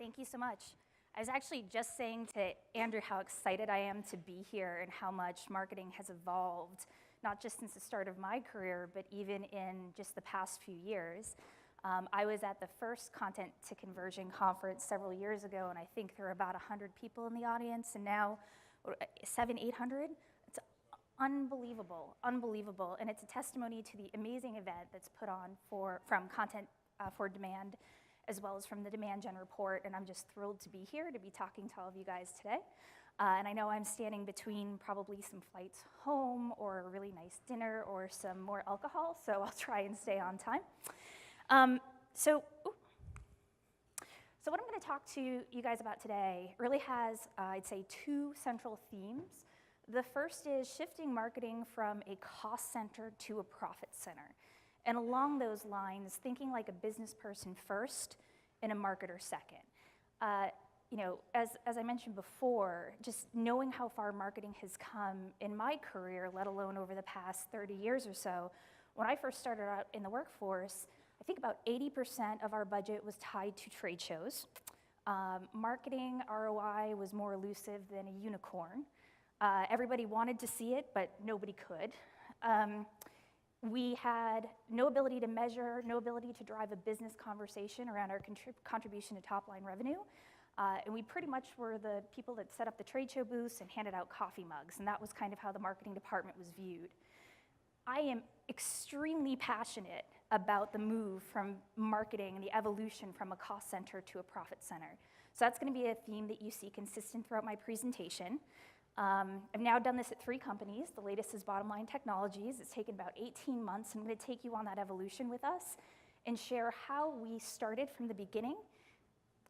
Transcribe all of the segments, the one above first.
Thank you so much. I was actually just saying to Andrew how excited I am to be here and how much marketing has evolved, not just since the start of my career, but even in just the past few years. I was at the first Content to Conversion conference several years ago, and I think there were about 100 people in the audience, and now 800? It's unbelievable, unbelievable, and it's a testimony to the amazing event that's put on from Content for Demand, as well as from the Demand Gen report, and I'm just thrilled to be here to be talking to all of you guys today. And I know I'm standing between probably some flights home or a really nice dinner or some more alcohol, so I'll try and stay on time. So what I'm going to talk to you guys about today really has, I'd say, two central themes. The first is shifting marketing from a cost center to a profit center. And along those lines, thinking like a business person first and a marketer second. As I mentioned before, just knowing how far marketing has come in my career, let alone over the past 30 years or so, when I first started out in the workforce, I think about 80% of our budget was tied to trade shows. Marketing ROI was more elusive than a unicorn. Everybody wanted to see it, but nobody could. We had no ability to measure, no ability to drive a business conversation around our contribution to top-line revenue. And we pretty much were the people that set up the trade show booths and handed out coffee mugs, and that was kind of how the marketing department was viewed. I am extremely passionate about the move from marketing and the evolution from a cost center to a profit center. So that's going to be a theme that you see consistent throughout my presentation. I've now done this at 3 companies. The latest is Bottomline Technologies. It's taken about 18 months. I'm going to take you on that evolution with us and share how we started from the beginning,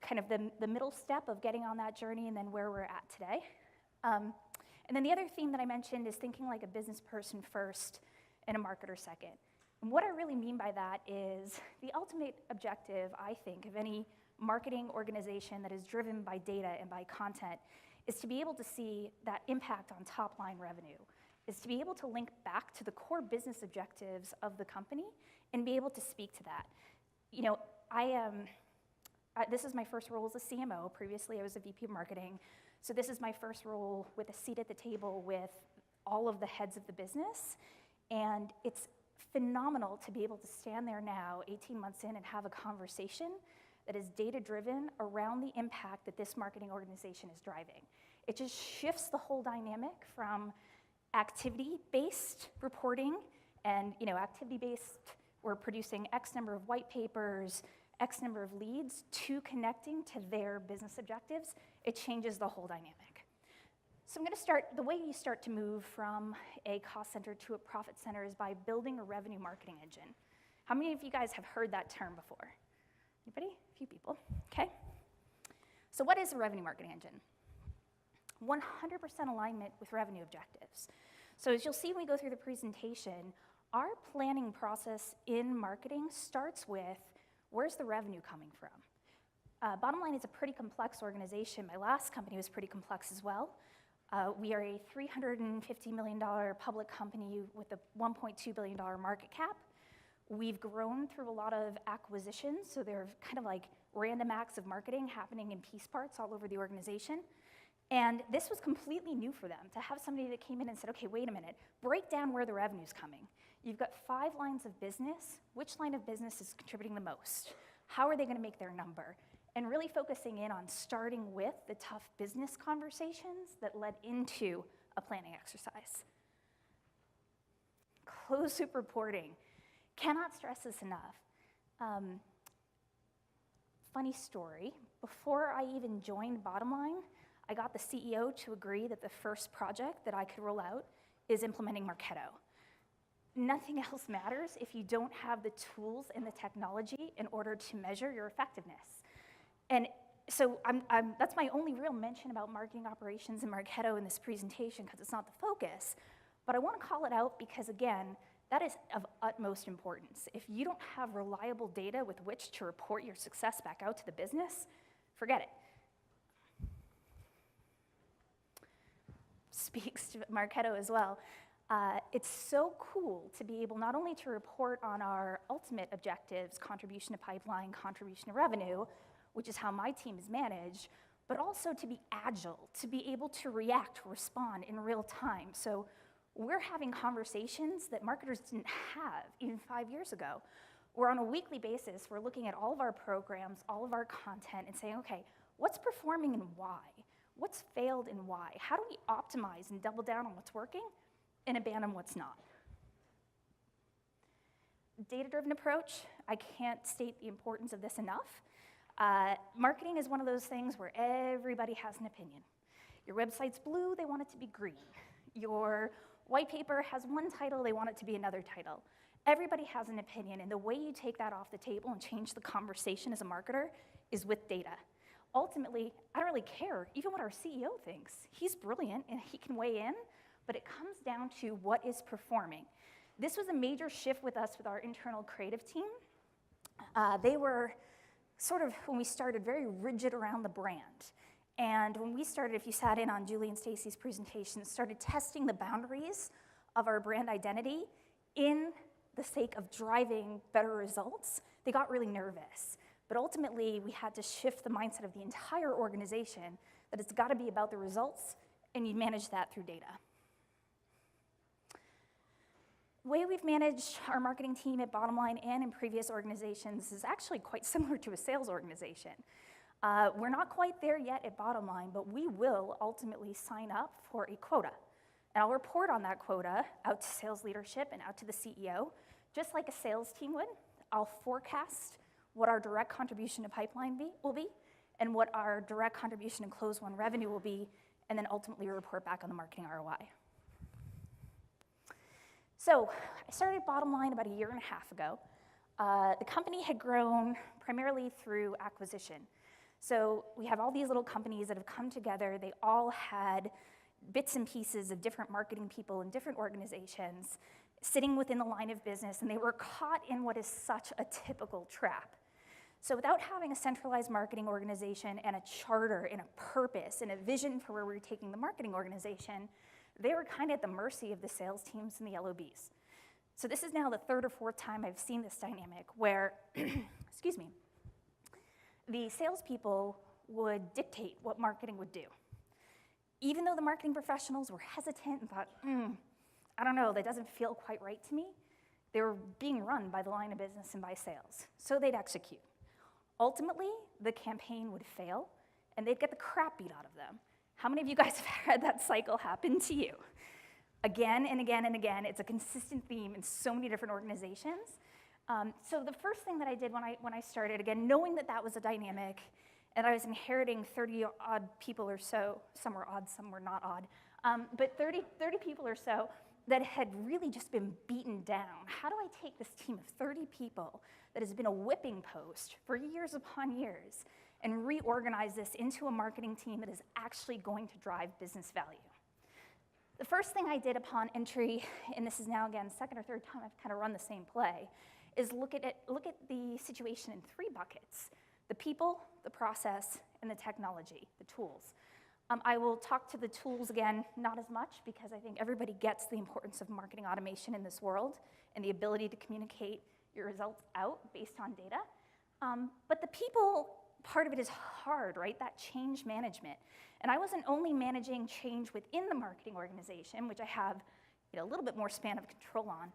kind of the middle step of getting on that journey, and then where we're at today. And then the other theme that I mentioned is thinking like a business person first and a marketer second. And what I really mean by that is the ultimate objective, I think, of any marketing organization that is driven by data and by content is to be able to see that impact on top-line revenue, is to be able to link back to the core business objectives of the company and be able to speak to that. You know, this is my first role as a CMO. Previously, I was a VP of marketing. So this is my first role with a seat at the table with all of the heads of the business. And it's phenomenal to be able to stand there now, 18 months in, and have a conversation that is data-driven around the impact that this marketing organization is driving. It just shifts the whole dynamic from activity-based reporting and, activity-based, we're producing X number of white papers, X number of leads, to connecting to their business objectives. It changes the whole dynamic. So I'm going to start, the way you start to move from a cost center to a profit center is by building a revenue marketing engine. How many of you guys have heard that term before? Anybody? A few people. Okay. So what is a revenue marketing engine? 100% alignment with revenue objectives. So as you'll see when we go through the presentation, our planning process in marketing starts with, where's the revenue coming from? Bottomline is a pretty complex organization. My last company was pretty complex as well. We are a $350 million public company with a $1.2 billion market cap. We've grown through a lot of acquisitions, so they're kind of like random acts of marketing happening in piece parts all over the organization. And this was completely new for them, to have somebody that came in and said, okay, wait a minute, break down where the revenue's coming. You've got 5 lines of business. Which line of business is contributing the most? How are they going to make their number? And really focusing in on starting with the tough business conversations that led into a planning exercise. Closed loop reporting. Cannot stress this enough. Funny story, before I even joined Bottomline, I got the CEO to agree that the first project that I could roll out is implementing Marketo. Nothing else matters if you don't have the tools and the technology in order to measure your effectiveness. And so that's my only real mention about marketing operations and Marketo in this presentation, because it's not the focus. But I want to call it out because, again, that is of utmost importance. If you don't have reliable data with which to report your success back out to the business, forget it. Speaks to Marketo as well. It's so cool to be able not only to report on our ultimate objectives, contribution to pipeline, contribution to revenue, which is how my team is managed, but also to be agile, to be able to react, respond in real time. So we're having conversations that marketers didn't have even 5 years ago. Where on a weekly basis, we're looking at all of our programs, all of our content, and saying, okay, what's performing and why? What's failed and why? How do we optimize and double down on what's working and abandon what's not? Data-driven approach, I can't state the importance of this enough. Marketing is one of those things where everybody has an opinion. Your website's blue, they want it to be green. Your white paper has one title, they want it to be another title. Everybody has an opinion, and the way you take that off the table and change the conversation as a marketer is with data. Ultimately, I don't really care even what our CEO thinks. He's brilliant and he can weigh in, but it comes down to what is performing. This was a major shift with us with our internal creative team. They were sort of, when we started, very rigid around the brand. And when we started, if you sat in on Julie and Stacy's presentation, started testing the boundaries of our brand identity in the sake of driving better results, they got really nervous. But ultimately, we had to shift the mindset of the entire organization that it's got to be about the results, and you manage that through data. The way we've managed our marketing team at Bottomline and in previous organizations is actually quite similar to a sales organization. We're not quite there yet at Bottomline, but we will ultimately sign up for a quota. And I'll report on that quota out to sales leadership and out to the CEO, just like a sales team would. I'll forecast what our direct contribution to pipeline will be, and what our direct contribution to close one revenue will be, and then ultimately report back on the marketing ROI. So I started Bottomline about 1.5 years ago. The company had grown primarily through acquisition. So we have all these little companies that have come together. They all had bits and pieces of different marketing people in different organizations sitting within the line of business, and they were caught in what is such a typical trap. So without having a centralized marketing organization and a charter and a purpose and a vision for where we were taking the marketing organization, they were kind of at the mercy of the sales teams and the LOBs. So this is now the 3rd or 4th time I've seen this dynamic where, excuse me, the salespeople would dictate what marketing would do. Even though the marketing professionals were hesitant and thought, I don't know, that doesn't feel quite right to me, they were being run by the line of business and by sales. So they'd execute. Ultimately, the campaign would fail, and they'd get the crap beat out of them. How many of you guys have had that cycle happen to you? Again and again and again, it's a consistent theme in so many different organizations. So the first thing that I did when I started, again, knowing that that was a dynamic, and I was inheriting 30-odd people or so, some were odd, some were not odd, but 30 people or so that had really just been beaten down. How do I take this team of 30 people that has been a whipping post for years upon years and reorganize this into a marketing team that is actually going to drive business value? The first thing I did upon entry, and this is now again 2nd or 3rd time I've kind of run the same play, is look at the situation in 3 buckets: the people, the process, and the technology, the tools. I will talk to the tools again, not as much, because I think everybody gets the importance of marketing automation in this world and the ability to communicate your results out based on data. But the people part of it is hard, right? That change management. And I wasn't only managing change within the marketing organization, which I have a little bit more span of control on,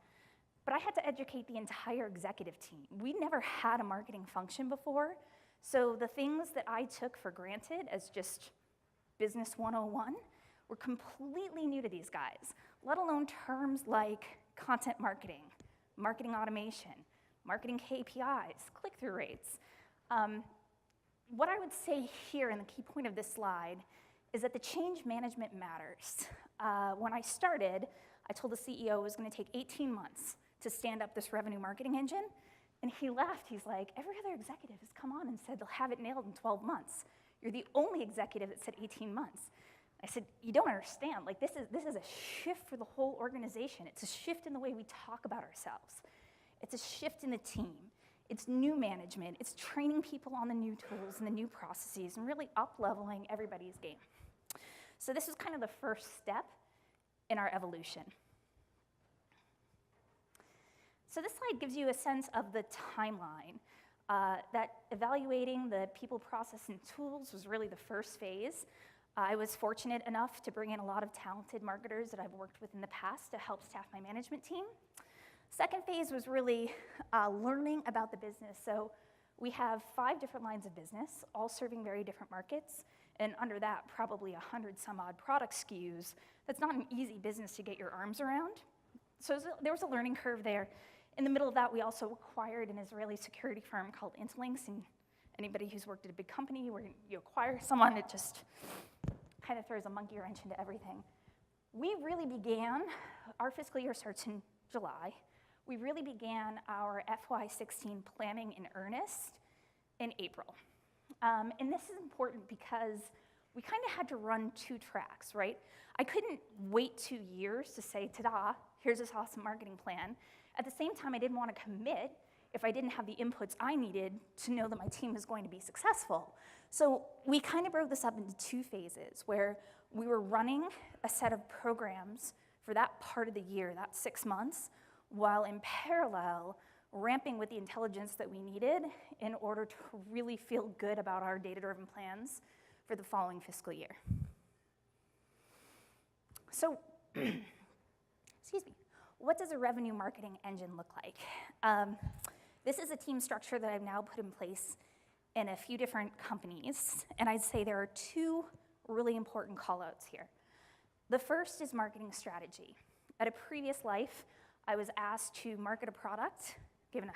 but I had to educate the entire executive team. We never had a marketing function before, so the things that I took for granted as just business 101 were completely new to these guys, let alone terms like content marketing, marketing automation, marketing KPIs, click-through rates. What I would say here, and the key point of this slide, is that the change management matters. When I started, I told the CEO it was going to take 18 months to stand up this revenue marketing engine, and he laughed. He's like, every other executive has come on and said they'll have it nailed in 12 months. You're the only executive that said 18 months. I said, you don't understand. Like, this is a shift for the whole organization. It's a shift in the way we talk about ourselves. It's a shift in the team. It's new management. It's training people on the new tools and the new processes and really up-leveling everybody's game. So this is kind of the first step in our evolution. So this slide gives you a sense of the timeline. That evaluating the people, process, and tools was really the first phase. I was fortunate enough to bring in a lot of talented marketers that I've worked with in the past to help staff my management team. Second phase was really learning about the business. So we have 5 different lines of business, all serving very different markets, and under that, probably 100 some odd product SKUs. That's not an easy business to get your arms around. So there was a learning curve there. In the middle of that, we also acquired an Israeli security firm called Interlinks, and anybody who's worked at a big company where you acquire someone, it just kind of throws a monkey wrench into everything. We really began, our fiscal year starts in July. We really began our FY16 planning in earnest in April. And this is important because we kind of had to run 2 tracks, right? I couldn't wait 2 years to say, ta-da, here's this awesome marketing plan. At the same time, I didn't want to commit if I didn't have the inputs I needed to know that my team was going to be successful. So we kind of broke this up into 2 phases where we were running a set of programs for that part of the year, that 6 months, while in parallel, ramping with the intelligence that we needed in order to really feel good about our data-driven plans for the following fiscal year. So, excuse me, what does a revenue marketing engine look like? This is a team structure that I've now put in place in a few different companies, and I'd say there are 2 really important call-outs here. The first is marketing strategy. At a previous life, I was asked to market a product, given a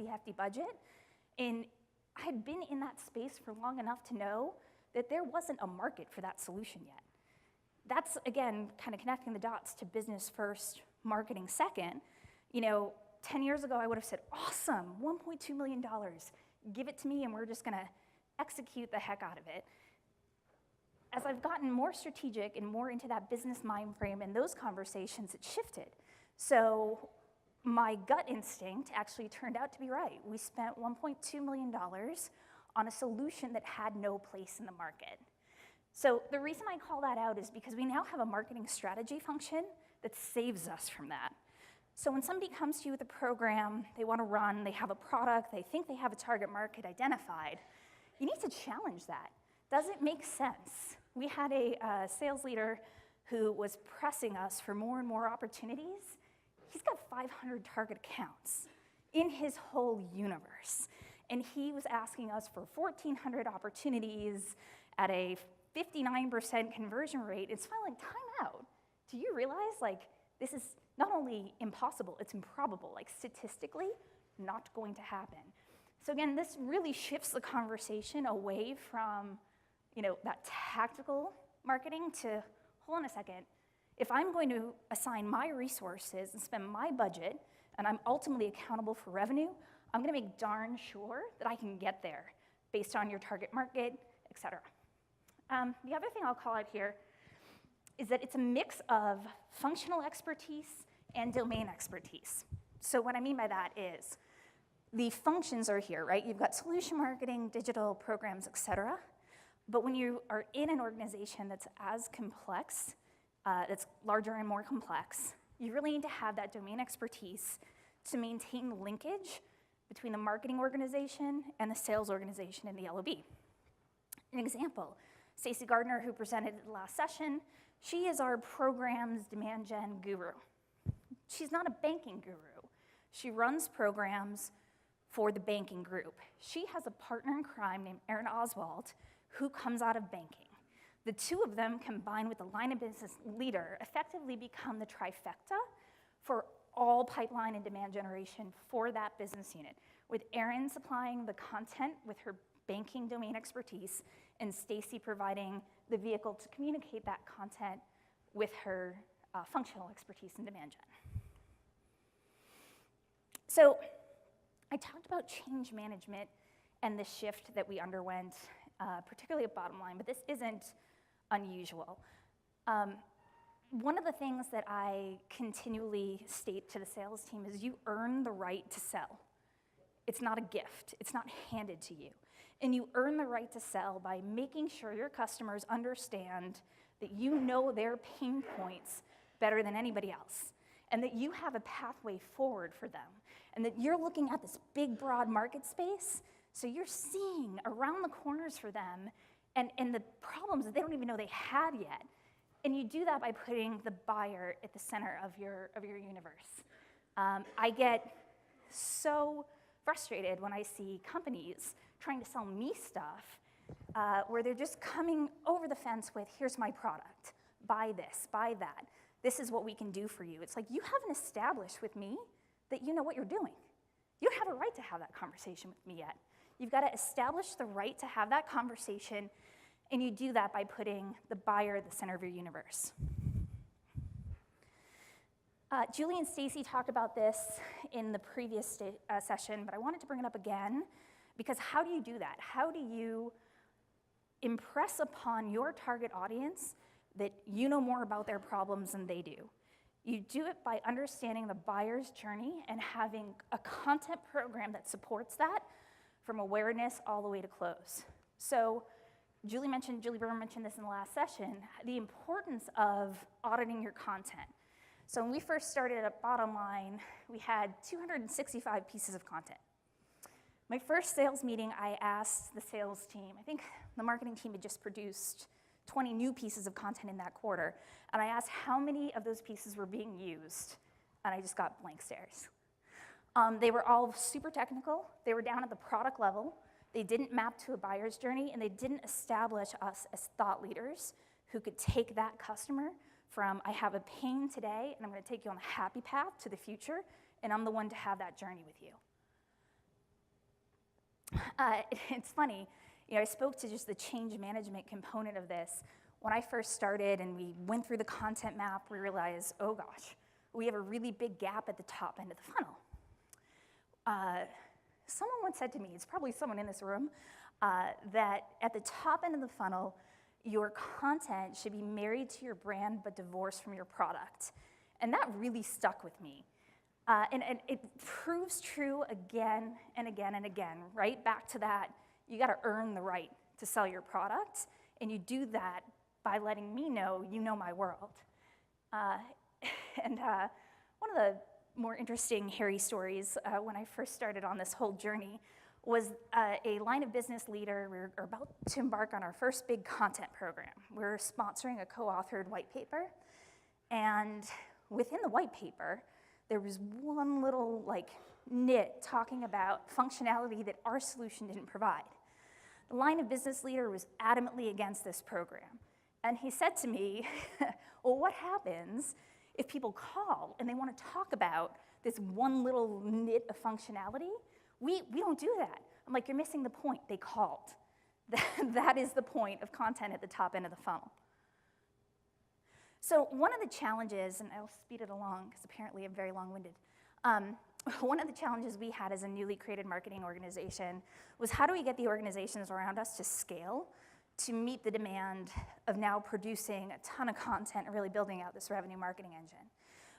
hefty budget, and I had been in that space for long enough to know that there wasn't a market for that solution yet. That's, again, kind of connecting the dots to business first, marketing second. 10 years ago, I would have said, awesome, $1.2 million, give it to me and we're just gonna execute the heck out of it. As I've gotten more strategic and more into that business mind frame and those conversations, it shifted. So my gut instinct actually turned out to be right. We spent $1.2 million on a solution that had no place in the market. So the reason I call that out is because we now have a marketing strategy function that saves us from that. So when somebody comes to you with a program, they want to run, they have a product, they think they have a target market identified, you need to challenge that. Does it make sense? We had a sales leader who was pressing us for more and more opportunities. He's got 500 target accounts in his whole universe. And he was asking us for 1,400 opportunities at a 59% conversion rate. It's finally like, time out. Do you realize, this is not only impossible, it's improbable, statistically not going to happen. So again, this really shifts the conversation away from, that tactical marketing to, hold on a second, if I'm going to assign my resources and spend my budget, and I'm ultimately accountable for revenue, I'm gonna make darn sure that I can get there based on your target market, et cetera. The other thing I'll call out here is that it's a mix of functional expertise and domain expertise. So what I mean by that is the functions are here, right? You've got solution marketing, digital programs, et cetera. But when you are in an organization that's as complex, that's larger and more complex, you really need to have that domain expertise to maintain the linkage between the marketing organization and the sales organization in the LOB. An example, Stacey Gardner, who presented at the last session, she is our programs demand gen guru. She's not a banking guru. She runs programs for the banking group. She has a partner in crime named Aaron Oswald, who comes out of banking. The 2 of them, combined with the line of business leader, effectively become the trifecta for all pipeline and demand generation for that business unit, with Aaron supplying the content with her banking domain expertise and Stacey providing the vehicle to communicate that content with her functional expertise in demand gen. So I talked about change management and the shift that we underwent, particularly at Bottomline, but this isn't unusual. One of the things that I continually state to the sales team is you earn the right to sell. It's not a gift. It's not handed to you. And you earn the right to sell by making sure your customers understand that you know their pain points better than anybody else, and that you have a pathway forward for them, and that you're looking at this big, broad market space So you're seeing around the corners for them and the problems that they don't even know they had yet. And you do that by putting the buyer at the center of your universe. I get so frustrated when I see companies trying to sell me stuff where they're just coming over the fence with, here's my product, buy this, buy that. This is what we can do for you. It's like, you haven't established with me that you know what you're doing. You don't have a right to have that conversation with me yet. You've got to establish the right to have that conversation, and you do that by putting the buyer at the center of your universe. Julie and Stacy talked about this in the previous session, but I wanted to bring it up again, because how do you do that? How do you impress upon your target audience that you know more about their problems than they do? You do it by understanding the buyer's journey and having a content program that supports that from awareness all the way to close. So Julie Brewer mentioned this in the last session, the importance of auditing your content. So when we first started at Bottomline, we had 265 pieces of content. My first sales meeting, I asked the sales team, I think the marketing team had just produced 20 new pieces of content in that quarter, and I asked how many of those pieces were being used, and I just got blank stares. They were all super technical, they were down at the product level, they didn't map to a buyer's journey, and they didn't establish us as thought leaders who could take that customer from, I have a pain today, and I'm gonna take you on a happy path to the future, and I'm the one to have that journey with you. It's funny, I spoke to just the change management component of this. When I first started and we went through the content map, we realized, oh gosh, we have a really big gap at the top end of the funnel. Someone once said to me, it's probably someone in this room, that at the top end of the funnel, your content should be married to your brand but divorced from your product. And that really stuck with me. And it proves true again and again and again, right? Back to that, you gotta earn the right to sell your product, and you do that by letting me know you know my world. One of the more interesting, hairy stories when I first started on this whole journey was a line of business leader. We were about to embark on our first big content program. We were sponsoring a co-authored white paper, and within the white paper, there was one little nit talking about functionality that our solution didn't provide. The line of business leader was adamantly against this program. And he said to me, well, what happens if people call and they want to talk about this one little nit of functionality? We don't do that. I'm like, you're missing the point. They called. That is the point of content at the top end of the funnel. So one of the challenges, and I'll speed it along because apparently I'm very long-winded. One of the challenges we had as a newly created marketing organization was, how do we get the organizations around us to scale to meet the demand of now producing a ton of content and really building out this revenue marketing engine?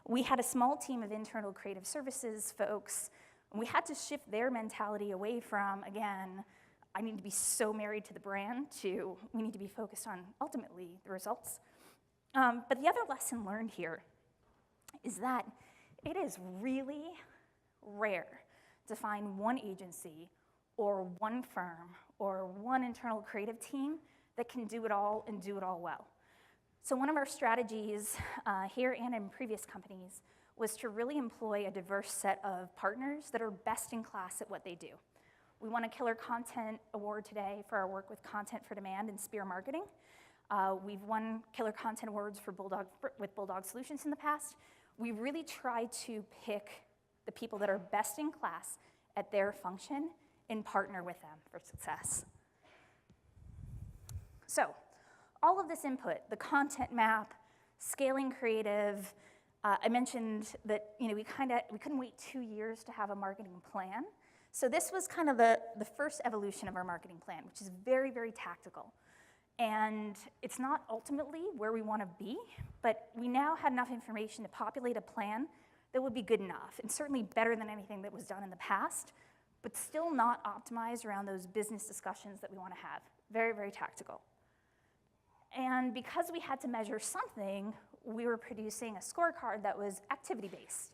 We had a small team of internal creative services folks, and we had to shift their mentality away from, again, I need to be so married to the brand, to we need to be focused on ultimately the results. But the other lesson learned here is that it is really rare to find one agency or one firm or one internal creative team that can do it all and do it all well. So one of our strategies here and in previous companies was to really employ a diverse set of partners that are best in class at what they do. We won a Killer Content Award today for our work with Content for Demand and Spear Marketing. We've won Killer Content Awards with Bulldog Solutions in the past. We really try to pick the people that are best in class at their function and partner with them for success. So, all of this input, the content map, scaling creative, I mentioned that we couldn't wait 2 years to have a marketing plan. So this was kind of the first evolution of our marketing plan, which is very, very tactical. And it's not ultimately where we want to be, but we now had enough information to populate a plan that would be good enough, and certainly better than anything that was done in the past, but still not optimized around those business discussions that we want to have. Very, very tactical. And because we had to measure something, we were producing a scorecard that was activity-based.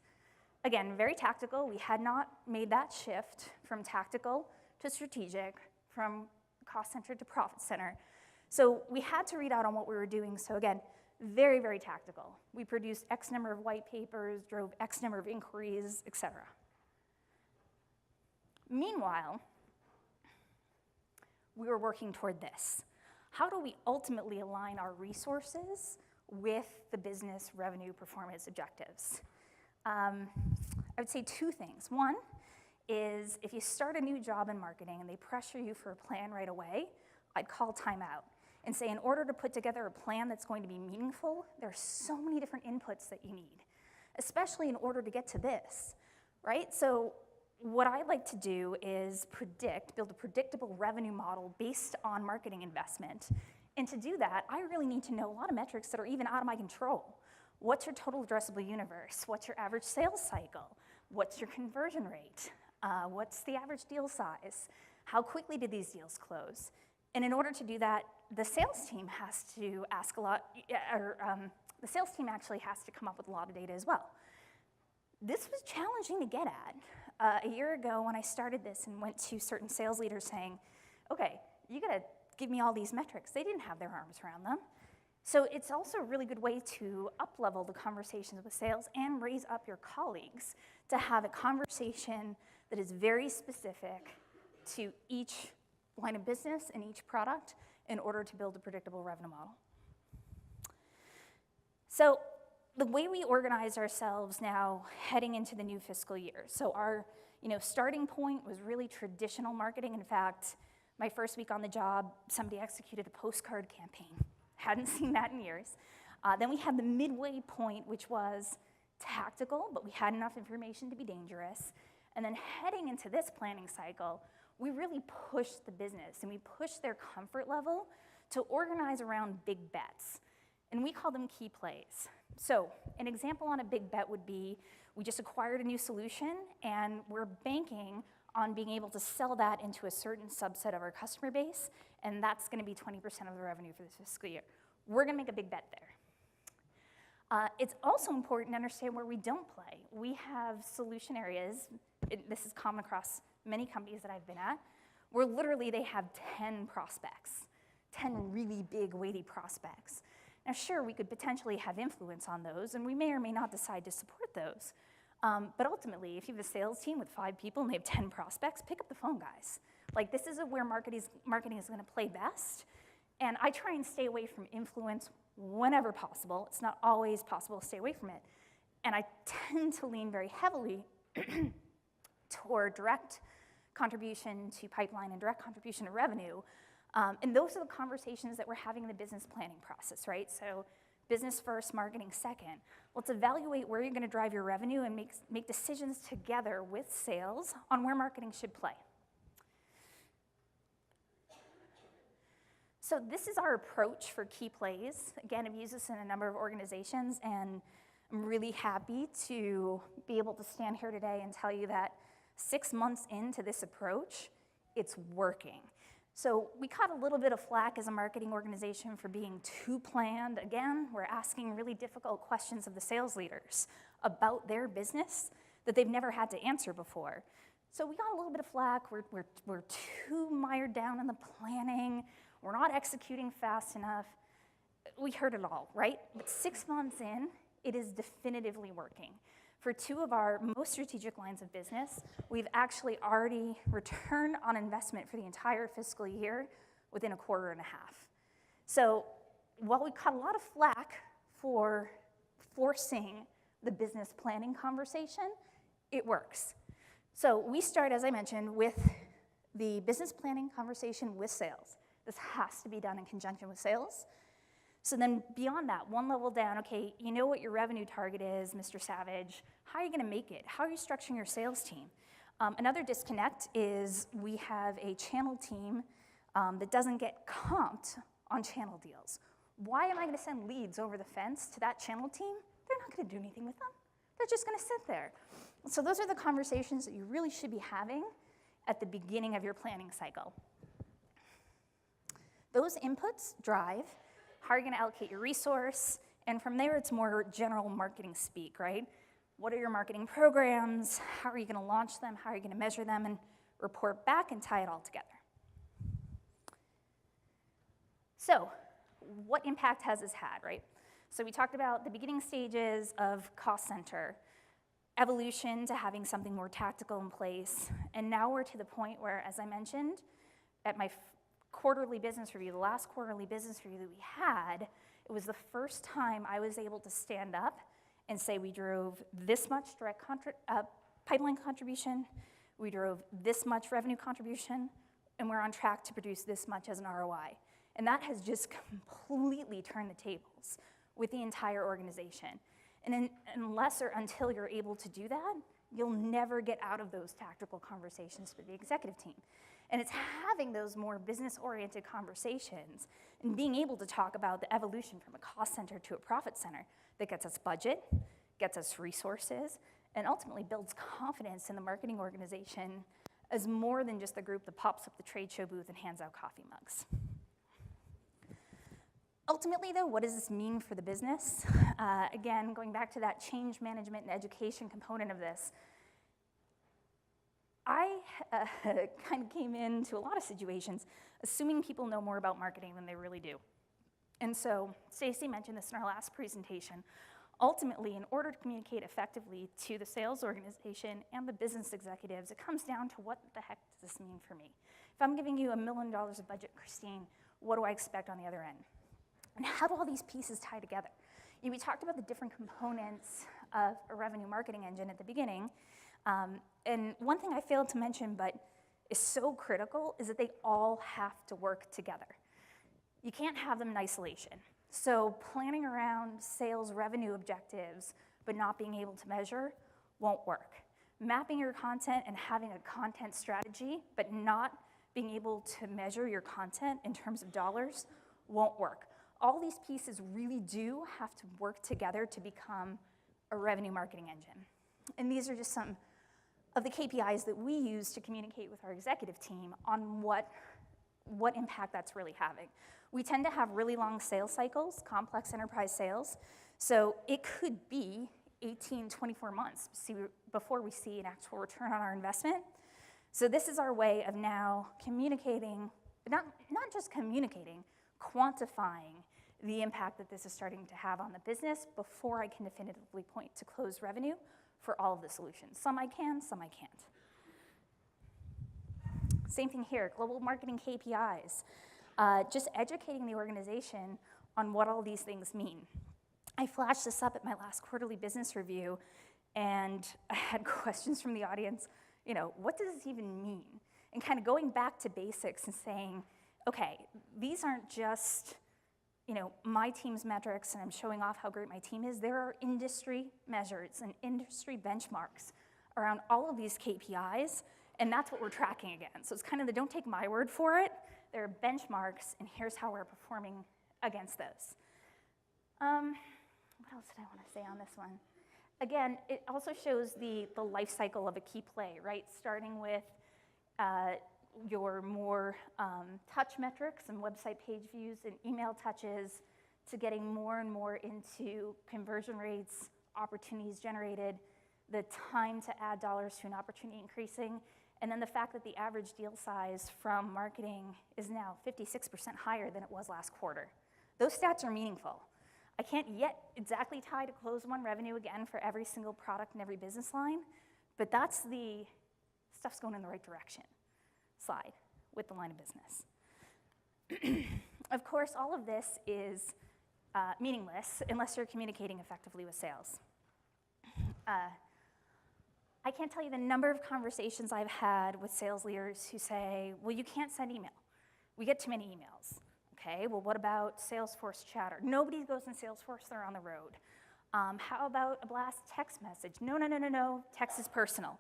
Again, very tactical. We had not made that shift from tactical to strategic, from cost center to profit center. So we had to read out on what we were doing. So again, very, very tactical. We produced X number of white papers, drove X number of inquiries, et cetera. Meanwhile, we were working toward this. How do we ultimately align our resources with the business revenue performance objectives? I would say two things. One is if you start a new job in marketing and they pressure you for a plan right away, I'd call time out and say, in order to put together a plan that's going to be meaningful, there are so many different inputs that you need, especially in order to get to this, right? So what I like to do is build a predictable revenue model based on marketing investment. And to do that, I really need to know a lot of metrics that are even out of my control. What's your total addressable universe? What's your average sales cycle? What's your conversion rate? What's the average deal size? How quickly do these deals close? And in order to do that, the sales team has to ask a lot, the sales team actually has to come up with a lot of data as well. This was challenging to get at. A year ago when I started this and went to certain sales leaders saying, okay, you gotta give me all these metrics. They didn't have their arms around them. So it's also a really good way to up-level the conversations with sales and raise up your colleagues to have a conversation that is very specific to each line of business and each product in order to build a predictable revenue model. So the way we organize ourselves now heading into the new fiscal year. So our starting point was really traditional marketing. In fact, my first week on the job, somebody executed a postcard campaign. Hadn't seen that in years. Then we had the midway point, which was tactical, but we had enough information to be dangerous. And then heading into this planning cycle, we really pushed the business and we pushed their comfort level to organize around big bets. And we call them key plays. So an example on a big bet would be, we just acquired a new solution and we're banking on being able to sell that into a certain subset of our customer base, and that's gonna be 20% of the revenue for this fiscal year. We're gonna make a big bet there. It's also important to understand where we don't play. We have solution areas, this is common across many companies that I've been at, where literally they have 10 prospects, 10 really big, weighty prospects. Now, sure, we could potentially have influence on those, and we may or may not decide to support those. But ultimately, if you have a sales team with 5 people and they have 10 prospects, pick up the phone, guys. Like, this is where marketing is gonna play best. And I try and stay away from influence whenever possible. It's not always possible to stay away from it. And I tend to lean very heavily toward direct contribution to pipeline and direct contribution to revenue. And those are the conversations that we're having in the business planning process, right? So business first, marketing second. Let's evaluate where you're gonna drive your revenue and make decisions together with sales on where marketing should play. So this is our approach for key plays. Again, I've used this in a number of organizations, and I'm really happy to be able to stand here today and tell you that 6 months into this approach, it's working. So we caught a little bit of flack as a marketing organization for being too planned. Again, we're asking really difficult questions of the sales leaders about their business that they've never had to answer before. So we got a little bit of flack. We're too mired down in the planning. We're not executing fast enough. We heard it all, right? But 6 months in, it is definitively working. For 2 of our most strategic lines of business, we've actually already returned on investment for the entire fiscal year within a quarter and a half. So while we caught a lot of flack for forcing the business planning conversation, it works. So we start, as I mentioned, with the business planning conversation with sales. This has to be done in conjunction with sales. So then beyond that, one level down, okay, you know what your revenue target is, Mr. Savage. How are you gonna make it? How are you structuring your sales team? Another disconnect is we have a channel team that doesn't get comped on channel deals. Why am I gonna send leads over the fence to that channel team? They're not gonna do anything with them. They're just gonna sit there. So those are the conversations that you really should be having at the beginning of your planning cycle. Those inputs drive how are you gonna allocate your resource, and from there it's more general marketing speak, right? What are your marketing programs? How are you gonna launch them? How are you gonna measure them? And report back, and tie it all together. So, what impact has this had, right? So we talked about the beginning stages of cost center, evolution to having something more tactical in place, and now we're to the point where, as I mentioned, at my quarterly business review, the last quarterly business review that we had, it was the first time I was able to stand up and say we drove this much direct pipeline contribution, we drove this much revenue contribution, and we're on track to produce this much as an ROI. And that has just completely turned the tables with the entire organization. And unless or until you're able to do that, you'll never get out of those tactical conversations with the executive team. And it's having those more business-oriented conversations and being able to talk about the evolution from a cost center to a profit center that gets us budget, gets us resources, and ultimately builds confidence in the marketing organization as more than just the group that pops up the trade show booth and hands out coffee mugs. Ultimately, though, what does this mean for the business? Again, going back to that change management and education component of this, I kind of came into a lot of situations assuming people know more about marketing than they really do. And so, Stacey mentioned this in our last presentation. Ultimately, in order to communicate effectively to the sales organization and the business executives, it comes down to what the heck does this mean for me? If I'm giving you $1 million of budget, Christine, what do I expect on the other end? And how do all these pieces tie together? We talked about the different components of a revenue marketing engine at the beginning. And one thing I failed to mention, but is so critical, is that they all have to work together. You can't have them in isolation. So planning around sales revenue objectives, but not being able to measure, won't work. Mapping your content and having a content strategy, but not being able to measure your content in terms of dollars, won't work. All these pieces really do have to work together to become a revenue marketing engine. And these are just some of the KPIs that we use to communicate with our executive team on what impact that's really having. We tend to have really long sales cycles, complex enterprise sales, so it could be 18, 24 months before we see an actual return on our investment. So this is our way of now communicating, not just communicating, quantifying the impact that this is starting to have on the business before I can definitively point to closed revenue for all of the solutions. Some I can, some I can't. Same thing here, global marketing KPIs. Just educating the organization on what all these things mean. I flashed this up at my last quarterly business review, and I had questions from the audience, what does this even mean? And kind of going back to basics and saying, okay, these aren't just my team's metrics and I'm showing off how great my team is. There are industry measures and industry benchmarks around all of these KPIs, and that's what we're tracking again. So it's kind of don't take my word for it. There are benchmarks, and here's how we're performing against those. What else did I want to say on this one? Again, it also shows the life cycle of a key play, right? Starting with your more touch metrics and website page views and email touches to getting more and more into conversion rates, opportunities generated, the time to add dollars to an opportunity increasing, and then the fact that the average deal size from marketing is now 56% higher than it was last quarter. Those stats are meaningful. I can't yet exactly tie to close one revenue again for every single product and every business line, but that's the stuff's going in the right direction slide with the line of business. Of course, all of this is meaningless unless you're communicating effectively with sales. I can't tell you the number of conversations I've had with sales leaders who say, well, you can't send email. We get too many emails. Okay, well, what about Salesforce chatter? Nobody goes in Salesforce, they're on the road. How about a blast text message? No, text is personal.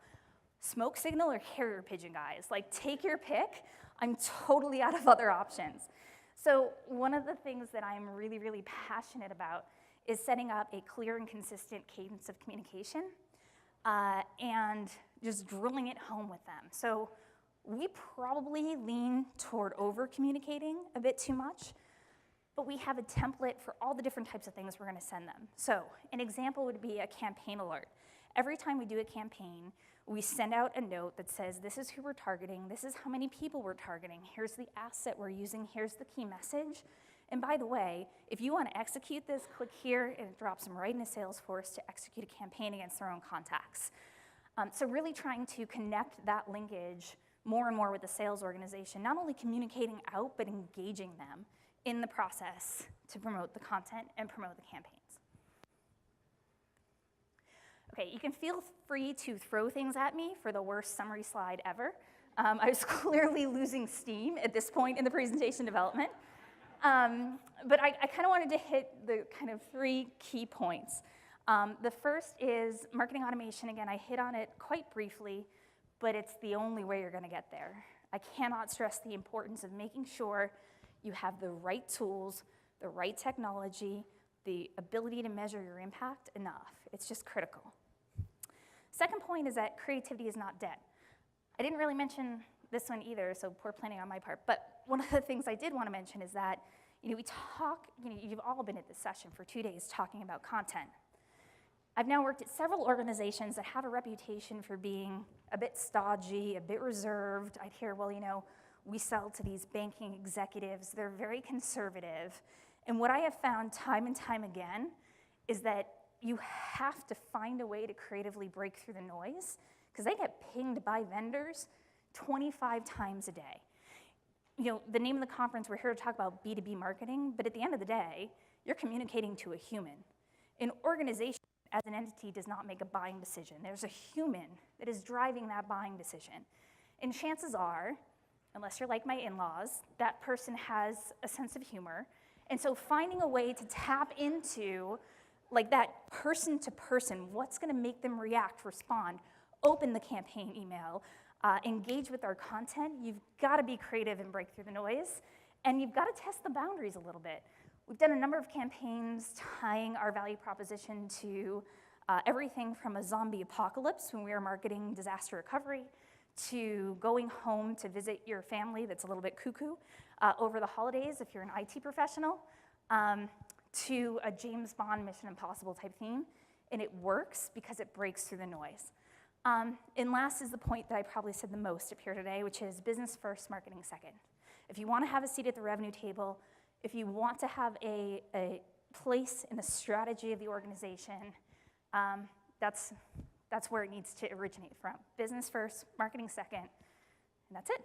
Smoke signal or carrier pigeon, guys? Take your pick. I'm totally out of other options. So one of the things that I'm really, really passionate about is setting up a clear and consistent cadence of communication and just drilling it home with them. So we probably lean toward over-communicating a bit too much, but we have a template for all the different types of things we're going to send them. So an example would be a campaign alert. Every time we do a campaign, we send out a note that says, this is who we're targeting, this is how many people we're targeting, here's the asset we're using, here's the key message. And by the way, if you want to execute this, click here, and it drops them right into Salesforce to execute a campaign against their own contacts. So really trying to connect that linkage more and more with the sales organization, not only communicating out, but engaging them in the process to promote the content and promote the campaigns. Okay, you can feel free to throw things at me for the worst summary slide ever. I was clearly losing steam at this point in the presentation development. But I kind of wanted to hit the kind of 3 key points. The first is marketing automation. Again, I hit on it quite briefly, but it's the only way you're going to get there. I cannot stress the importance of making sure you have the right tools, the right technology, the ability to measure your impact enough. It's just critical. Second point is that creativity is not dead. I didn't really mention this one either, so poor planning on my part, but one of the things I did want to mention is that you've all been at this session for 2 days talking about content. I've now worked at several organizations that have a reputation for being a bit stodgy, a bit reserved. I'd hear, well, we sell to these banking executives, they're very conservative. And what I have found time and time again is that you have to find a way to creatively break through the noise, because they get pinged by vendors 25 times a day. The name of the conference, we're here to talk about B2B marketing, but at the end of the day, you're communicating to a human. An organization as an entity does not make a buying decision. There's a human that is driving that buying decision. And chances are, unless you're like my in-laws, that person has a sense of humor. And so finding a way to tap into that person to person, what's gonna make them react, respond, open the campaign email, engage with our content, you've gotta be creative and break through the noise, and you've gotta test the boundaries a little bit. We've done a number of campaigns tying our value proposition to everything from a zombie apocalypse when we were marketing disaster recovery, to going home to visit your family that's a little bit cuckoo over the holidays if you're an IT professional, to a James Bond Mission Impossible type theme, and it works because it breaks through the noise. And last is the point that I probably said the most up here today, which is business first, marketing second. If you want to have a seat at the revenue table, if you want to have a place in the strategy of the organization, that's where it needs to originate from. Business first, marketing second, and that's it.